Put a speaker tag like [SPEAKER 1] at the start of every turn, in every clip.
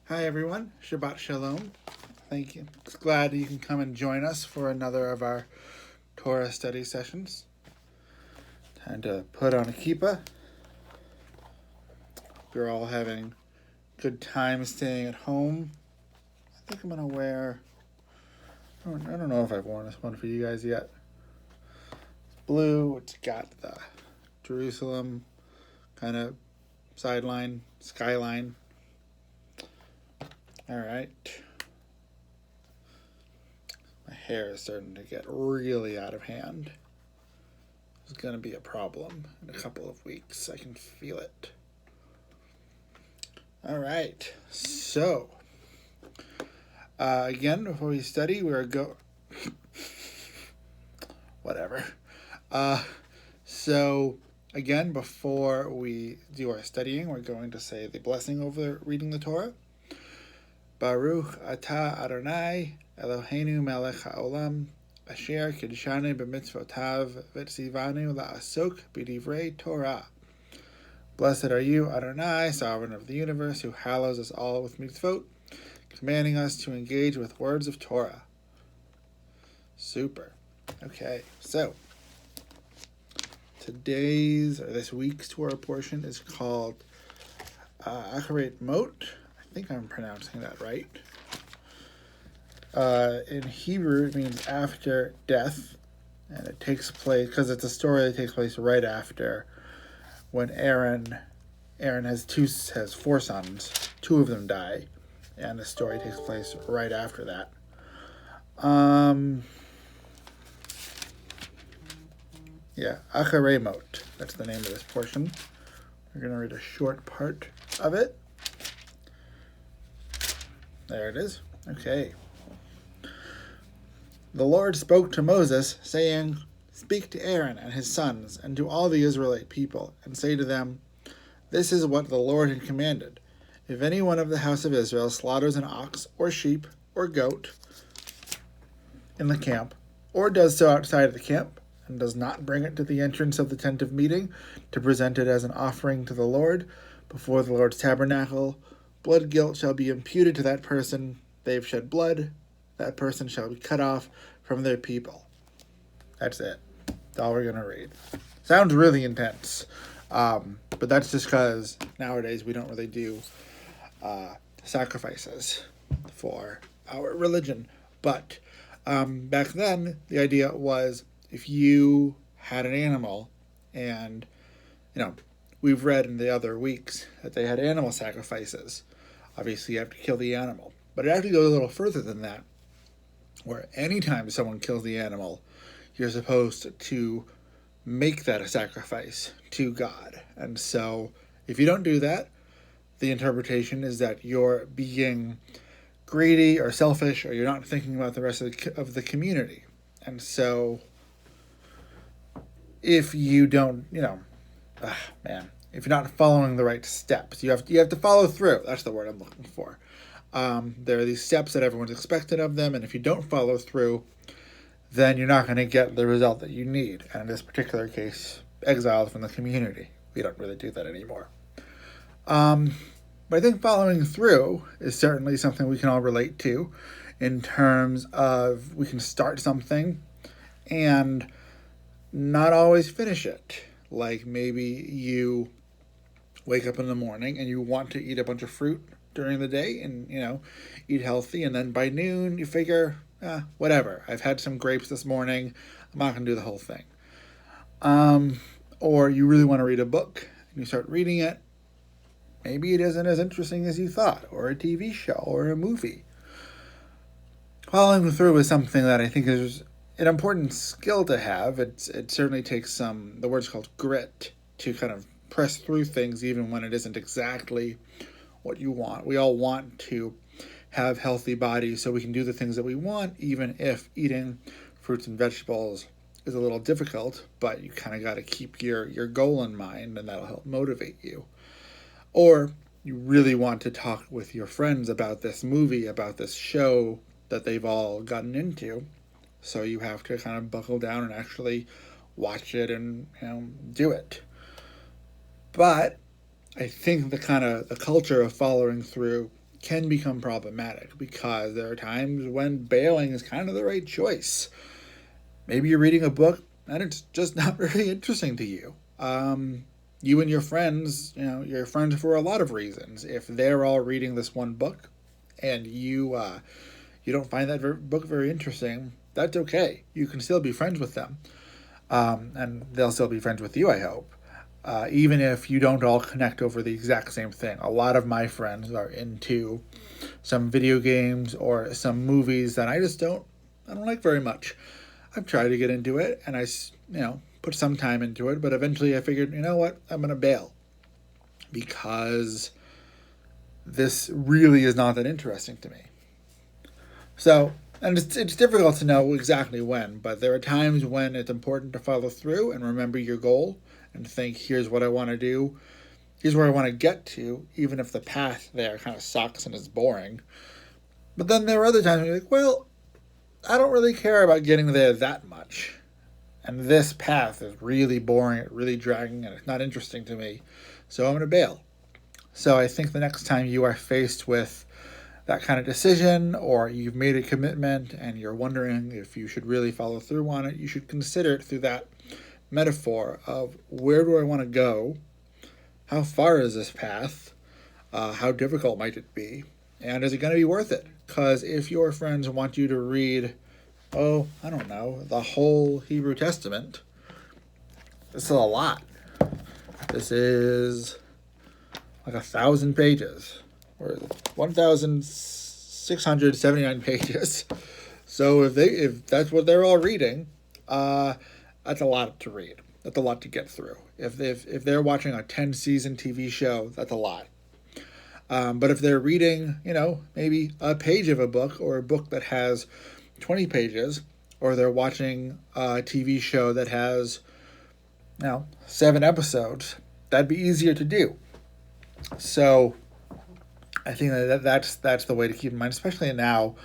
[SPEAKER 1] Hi everyone, Shabbat Shalom. Thank you. Glad you can come and join us for another of our Torah study sessions. Time to put on a kippah. We're all having good time staying at home. I think I'm gonna wear. I don't know if I've worn this one for you guys yet. It's blue. It's got the Jerusalem kind of sideline, skyline. All right. My hair is starting to get really out of hand. It's going to be a problem in a couple of weeks. I can feel it. All right. So, again, before we study, whatever. So, again, before we do our studying, we're going to say the blessing over reading the Torah. Baruch atah Adonai Eloheinu melech haolam asher kidshanu b'mitzvotav v'tzivanu la'asok b'divrei Torah. Blessed are you, Adonai, sovereign of the universe, who hallows us all with mitzvot, commanding us to engage with words of Torah. Super. Okay, so this week's Torah portion is called Acharei Mot. I think I'm pronouncing that right. In Hebrew, it means after death, and it takes place because it's a story that takes place right after when Aaron has four sons. Two of them die, and the story takes place right after that. Acharei Mot. That's the name of this portion. We're going to read a short part of it. There it is. Okay. The Lord spoke to Moses, saying, "Speak to Aaron and his sons, and to all the Israelite people, and say to them, This is what the Lord had commanded. If any one of the house of Israel slaughters an ox, or sheep, or goat in the camp, or does so outside of the camp, and does not bring it to the entrance of the tent of meeting to present it as an offering to the Lord before the Lord's tabernacle, blood guilt shall be imputed to that person. They've shed blood. That person shall be cut off from their people." That's it. That's all we're going to read. Sounds really intense. But that's just because nowadays we don't really do sacrifices for our religion. But back then, the idea was if you had an animal, and, we've read in the other weeks that they had animal sacrifices. Obviously, you have to kill the animal. But it actually goes a little further than that, where anytime someone kills the animal, you're supposed to make that a sacrifice to God. And so if you don't do that, the interpretation is that you're being greedy or selfish, or you're not thinking about the rest of the community. And so if you don't, if you're not following the right steps, you have to follow through. That's the word I'm looking for. There are these steps that everyone's expected of them, and if you don't follow through, then you're not going to get the result that you need. And in this particular case, exiled from the community. We don't really do that anymore. But I think following through is certainly something we can all relate to, in terms of we can start something and not always finish it. Like maybe you wake up in the morning and you want to eat a bunch of fruit during the day and, eat healthy. And then by noon you figure, whatever. I've had some grapes this morning. I'm not going to do the whole thing. Or you really want to read a book and you start reading it. Maybe it isn't as interesting as you thought, or a TV show or a movie. Following through is something that I think is an important skill to have. It certainly takes the word's called grit, to kind of press through things even when it isn't exactly what you want. We all want to have healthy bodies so we can do the things that we want, even if eating fruits and vegetables is a little difficult, but you kind of got to keep your goal in mind, and that'll help motivate you. Or you really want to talk with your friends about this movie, about this show that they've all gotten into, so you have to kind of buckle down and actually watch it and do it. But I think the culture of following through can become problematic because there are times when bailing is kind of the right choice. Maybe you're reading a book and it's just not very interesting to you. You and your friends, you're friends for a lot of reasons. If they're all reading this one book and you don't find that book very interesting, that's okay. You can still be friends with them, and they'll still be friends with you, I hope. Even if you don't all connect over the exact same thing. A lot of my friends are into some video games or some movies that I don't like very much. I've tried to get into it, and put some time into it, but eventually I figured, you know what, I'm gonna bail because this really is not that interesting to me. So, and it's difficult to know exactly when, but there are times when it's important to follow through and remember your goal and think, here's what I want to do, here's where I want to get to, even if the path there kind of sucks and is boring. But then there are other times when you're like, well, I don't really care about getting there that much. And this path is really boring, it's really dragging, and it's not interesting to me. So I'm going to bail. So I think the next time you are faced with that kind of decision, or you've made a commitment and you're wondering if you should really follow through on it, you should consider it through that metaphor of where do I want to go? How far is this path? How difficult might it be? And is it going to be worth it? Because if your friends want you to read, I don't know, the whole Hebrew Testament, this is a lot. This is like 1,000 pages, or 1,679 pages. So if that's what they're all reading, that's a lot to read. That's a lot to get through. If they're watching a 10-season TV show, that's a lot. But if they're reading, maybe a page of a book, or a book that has 20 pages, or they're watching a TV show that has, 7 episodes, that'd be easier to do. So I think that's the way to keep in mind, especially now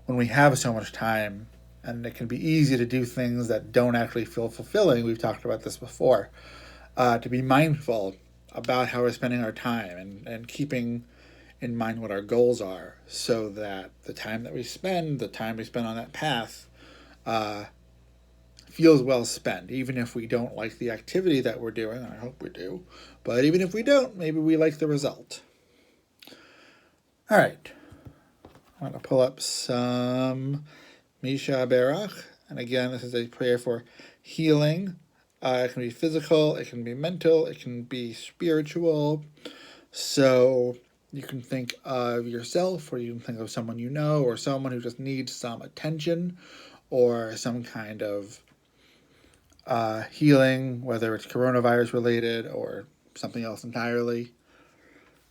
[SPEAKER 1] when we have so much time and it can be easy to do things that don't actually feel fulfilling. We've talked about this before. To be mindful about how we're spending our time and keeping in mind what our goals are, so that the time we spend on that path, feels well spent, even if we don't like the activity that we're doing. I hope we do. But even if we don't, maybe we like the result. All right. I'm going to pull up some Misha Berach. And again, this is a prayer for healing. It can be physical, it can be mental, it can be spiritual. So you can think of yourself, or you can think of someone you know, or someone who just needs some attention, or some kind of healing, whether it's coronavirus related or something else entirely.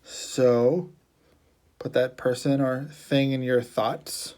[SPEAKER 1] So put that person or thing in your thoughts.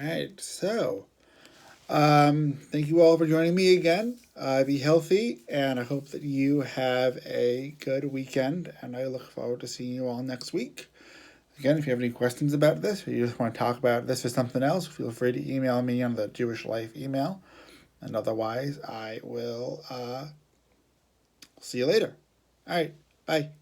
[SPEAKER 1] right. So, thank you all for joining me again. Be healthy, and I hope that you have a good weekend. And I look forward to seeing you all next week. Again, if you have any questions about this, or you just want to talk about this or something else, feel free to email me on the Jewish Life email. And otherwise, I will see you later. All right. Bye.